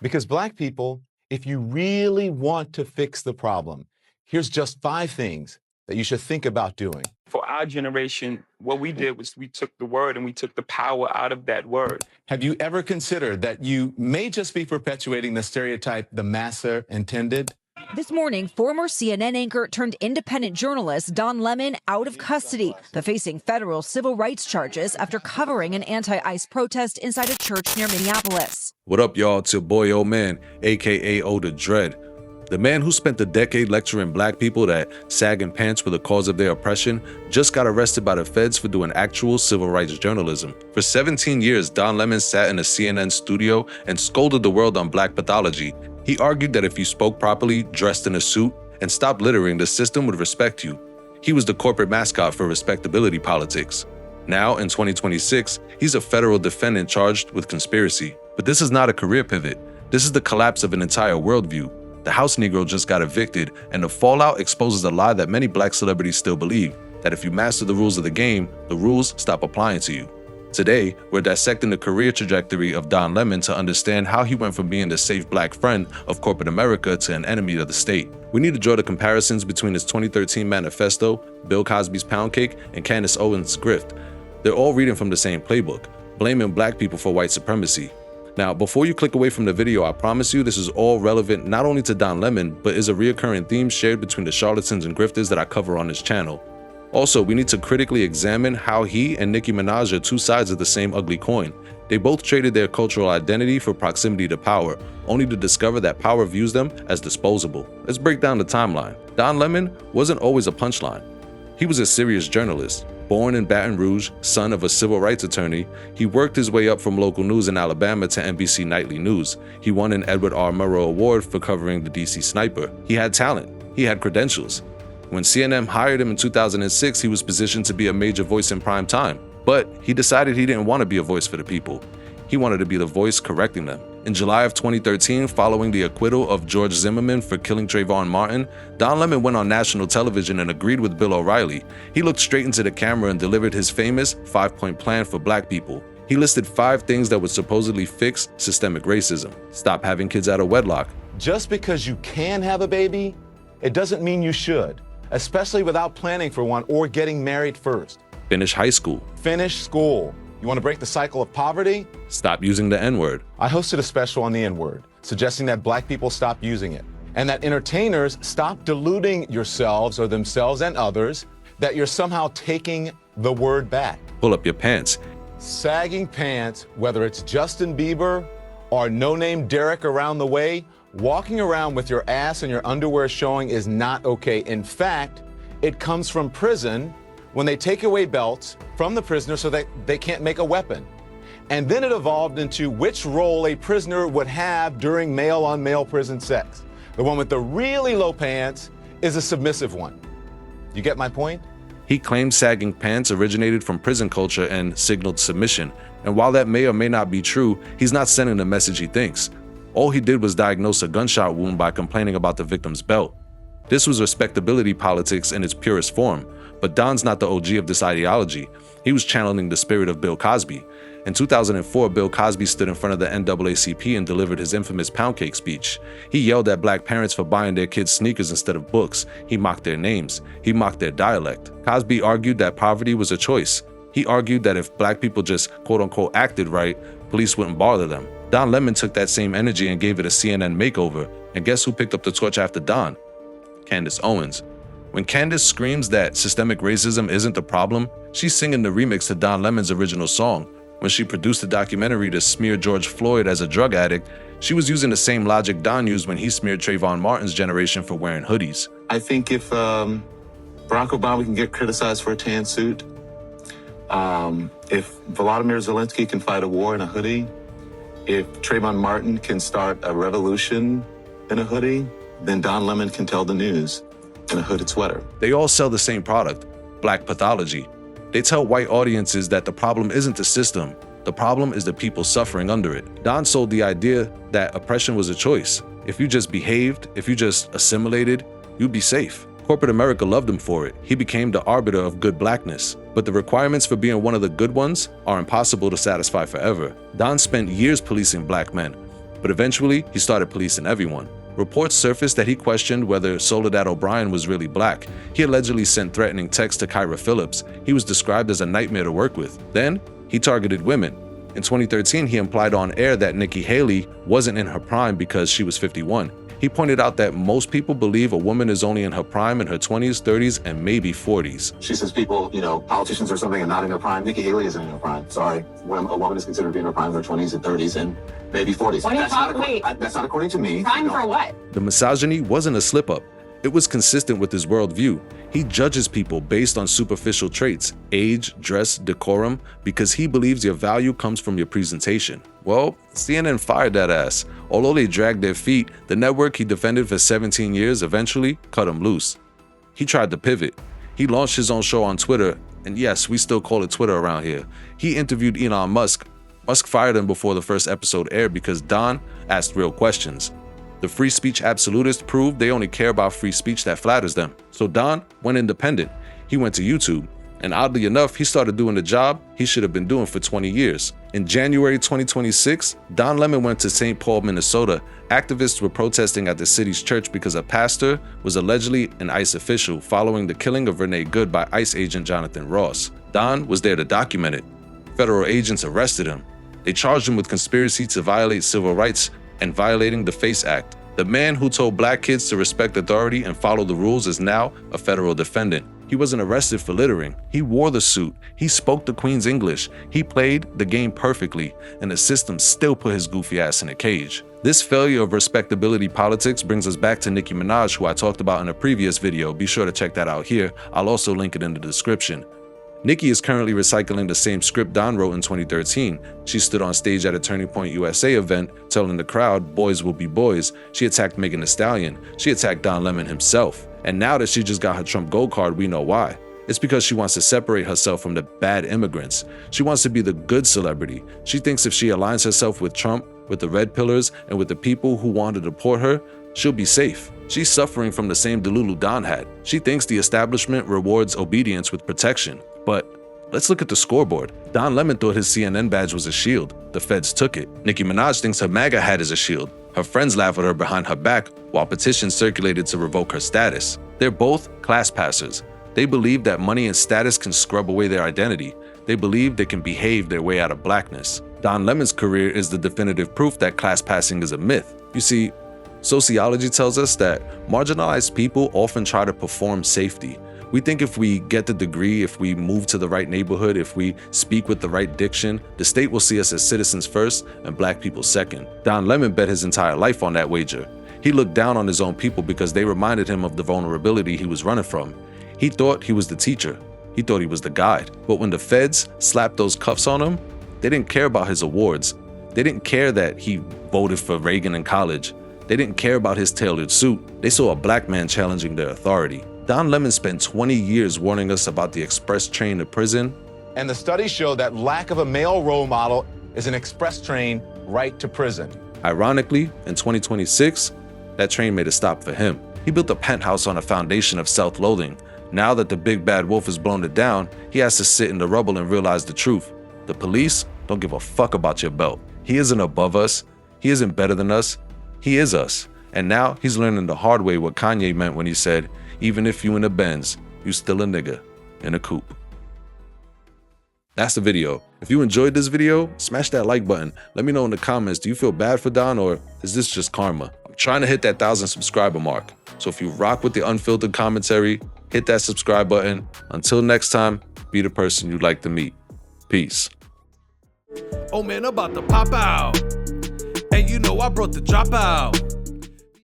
Because Black people, if you really want to fix the problem, here's just 5 things that you should think about doing. For our generation, what we did was we took the word and we took the power out of that word. Have you ever considered that you may just be perpetuating the stereotype the masser intended? This morning, former CNN anchor turned independent journalist Don Lemon out of custody, but facing federal civil rights charges after covering an anti-ICE protest inside a church near Minneapolis. What up, y'all? It's your boy, Old Man, aka O the Dread. The man who spent a decade lecturing Black people that sagging pants were the cause of their oppression just got arrested by the feds for doing actual civil rights journalism. For 17 years, Don Lemon sat in a CNN studio and scolded the world on Black pathology. He argued that if you spoke properly, dressed in a suit, and stopped littering, the system would respect you. He was the corporate mascot for Respectability Politics. Now, in 2026, he's a federal defendant charged with conspiracy. But this is not a career pivot. This is the collapse of an entire worldview. The House Negro just got evicted, and the fallout exposes a lie that many Black celebrities still believe, that if you master the rules of the game, the rules stop applying to you. Today, we're dissecting the career trajectory of Don Lemon to understand how he went from being the safe Black friend of corporate America to an enemy of the state. We need to draw the comparisons between his 2013 manifesto, Bill Cosby's Pound Cake, and Candace Owens' Grift. They're all reading from the same playbook, blaming Black people for white supremacy. Now, before you click away from the video, I promise you this is all relevant not only to Don Lemon, but is a reoccurring theme shared between the charlatans and grifters that I cover on this channel. Also, we need to critically examine how he and Nicki Minaj are two sides of the same ugly coin. They both traded their cultural identity for proximity to power, only to discover that power views them as disposable. Let's break down the timeline. Don Lemon wasn't always a punchline. He was a serious journalist. Born in Baton Rouge, son of a civil rights attorney, he worked his way up from local news in Alabama to NBC Nightly News. He won an Edward R. Murrow Award for covering the DC Sniper. He had talent. He had credentials. When CNN hired him in 2006, he was positioned to be a major voice in prime time. But he decided he didn't want to be a voice for the people. He wanted to be the voice correcting them. In July of 2013, following the acquittal of George Zimmerman for killing Trayvon Martin, Don Lemon went on national television and agreed with Bill O'Reilly. He looked straight into the camera and delivered his famous 5-point plan for Black people. He listed 5 things that would supposedly fix systemic racism. Stop having kids out of wedlock. Just because you can have a baby, it doesn't mean you should, especially without planning for one or getting married first. Finish high school. Finish school. You want to break the cycle of poverty? Stop using the N-word. I hosted a special on the N-word, suggesting that Black people stop using it, and that entertainers stop deluding yourselves or themselves and others that you're somehow taking the word back. Pull up your pants. Sagging pants, whether it's Justin Bieber or no-name Derek around the way, walking around with your ass and your underwear showing is not okay. In fact, it comes from prison when they take away belts from the prisoner so that they can't make a weapon. And then it evolved into which role a prisoner would have during male-on-male prison sex. The one with the really low pants is a submissive one. You get my point? He claimed sagging pants originated from prison culture and signaled submission. And while that may or may not be true, he's not sending the message he thinks. All he did was diagnose a gunshot wound by complaining about the victim's belt. This was respectability politics in its purest form. But Don's not the OG of this ideology. He was channeling the spirit of Bill Cosby. In 2004, Bill Cosby stood in front of the NAACP and delivered his infamous pound cake speech. He yelled at Black parents for buying their kids sneakers instead of books. He mocked their names. He mocked their dialect. Cosby argued that poverty was a choice. He argued that if Black people just quote-unquote acted right, police wouldn't bother them. Don Lemon took that same energy and gave it a CNN makeover. And guess who picked up the torch after Don? Candace Owens. When Candace screams that systemic racism isn't the problem, she's singing the remix to Don Lemon's original song. When she produced a documentary to smear George Floyd as a drug addict, she was using the same logic Don used when he smeared Trayvon Martin's generation for wearing hoodies. I think if Barack Obama can get criticized for a tan suit, if Volodymyr Zelensky can fight a war in a hoodie, if Trayvon Martin can start a revolution in a hoodie, then Don Lemon can tell the news in a hooded sweater. They all sell the same product, Black Pathology. They tell white audiences that the problem isn't the system, the problem is the people suffering under it. Don sold the idea that oppression was a choice. If you just behaved, if you just assimilated, you'd be safe. Corporate America loved him for it. He became the arbiter of good Blackness. But the requirements for being one of the good ones are impossible to satisfy forever. Don spent years policing Black men. but eventually he started policing everyone. Reports surfaced that he questioned whether Soledad O'Brien was really black. He allegedly sent threatening texts to Kyra Phillips. He was described as a nightmare to work with. Then, he targeted women. In 2013, he implied on air that Nikki Haley wasn't in her prime because she was 51. He pointed out that most people believe a woman is only in her prime in her 20s, 30s, and maybe 40s. She says people, politicians or something are not in their prime. Nikki Haley isn't in her prime. Sorry. When a woman is considered to be in her prime in her 20s and 30s and maybe 40s. That's not according to me. Prime for what? The misogyny wasn't a slip-up. It was consistent with his worldview. He judges people based on superficial traits, age, dress, decorum, because he believes your value comes from your presentation. Well, CNN fired that ass. Although they dragged their feet, the network he defended for 17 years eventually cut him loose. He tried to pivot. He launched his own show on Twitter, and yes, we still call it Twitter around here. He interviewed Elon Musk. Musk fired him before the first episode aired because Don asked real questions. The free speech absolutists proved they only care about free speech that flatters them. So Don went independent. He went to YouTube. And oddly enough, he started doing the job he should have been doing for 20 years. In January 2026, Don Lemon went to St. Paul, Minnesota. Activists were protesting at the city's church because a pastor was allegedly an ICE official following the killing of Renee Good by ICE agent Jonathan Ross. Don was there to document it. Federal agents arrested him. They charged him with conspiracy to violate civil rights and violating the FACE Act. The man who told black kids to respect authority and follow the rules is now a federal defendant. He wasn't arrested for littering. He wore the suit. He spoke the Queen's English. He played the game perfectly, and the system still put his goofy ass in a cage. This failure of respectability politics brings us back to Nicki Minaj, who I talked about in a previous video. Be sure to check that out here. I'll also link it in the description. Nicki is currently recycling the same script Don wrote in 2013. She stood on stage at a Turning Point USA event, telling the crowd, boys will be boys. She attacked Megan Thee Stallion. She attacked Don Lemon himself. And now that she just got her Trump Gold card, we know why. It's because she wants to separate herself from the bad immigrants. She wants to be the good celebrity. She thinks if she aligns herself with Trump, with the red pillars, and with the people who want to deport her, she'll be safe. She's suffering from the same delulu Don had. She thinks the establishment rewards obedience with protection. But let's look at the scoreboard. Don Lemon thought his CNN badge was a shield. The feds took it. Nicki Minaj thinks her MAGA hat is a shield. Her friends laugh at her behind her back while petitions circulated to revoke her status. They're both class passers. They believe that money and status can scrub away their identity. They believe they can behave their way out of blackness. Don Lemon's career is the definitive proof that class passing is a myth. You see, sociology tells us that marginalized people often try to perform safety. We think if we get the degree, if we move to the right neighborhood, if we speak with the right diction, the state will see us as citizens first and black people second. Don Lemon bet his entire life on that wager. He looked down on his own people because they reminded him of the vulnerability he was running from. He thought he was the teacher. He thought he was the guide. But when the feds slapped those cuffs on him, they didn't care about his awards. They didn't care that he voted for Reagan in college. They didn't care about his tailored suit. They saw a black man challenging their authority. Don Lemon spent 20 years warning us about the express train to prison. And the studies show that lack of a male role model is an express train right to prison. Ironically, in 2026, that train made a stop for him. He built a penthouse on a foundation of self-loathing. Now that the big bad wolf has blown it down, he has to sit in the rubble and realize the truth. The police don't give a fuck about your belt. He isn't above us. He isn't better than us. He is us. And now he's learning the hard way what Kanye meant when he said, even if you in a Benz, you still a nigga in a coupe. That's the video. If you enjoyed this video, smash that like button. Let me know in the comments, do you feel bad for Don or is this just karma? I'm trying to hit that 1,000 subscriber mark. So if you rock with the unfiltered commentary, hit that subscribe button. Until next time, be the person you'd like to meet. Peace. Oh man, I'm about to pop out. And you know I brought the drop out.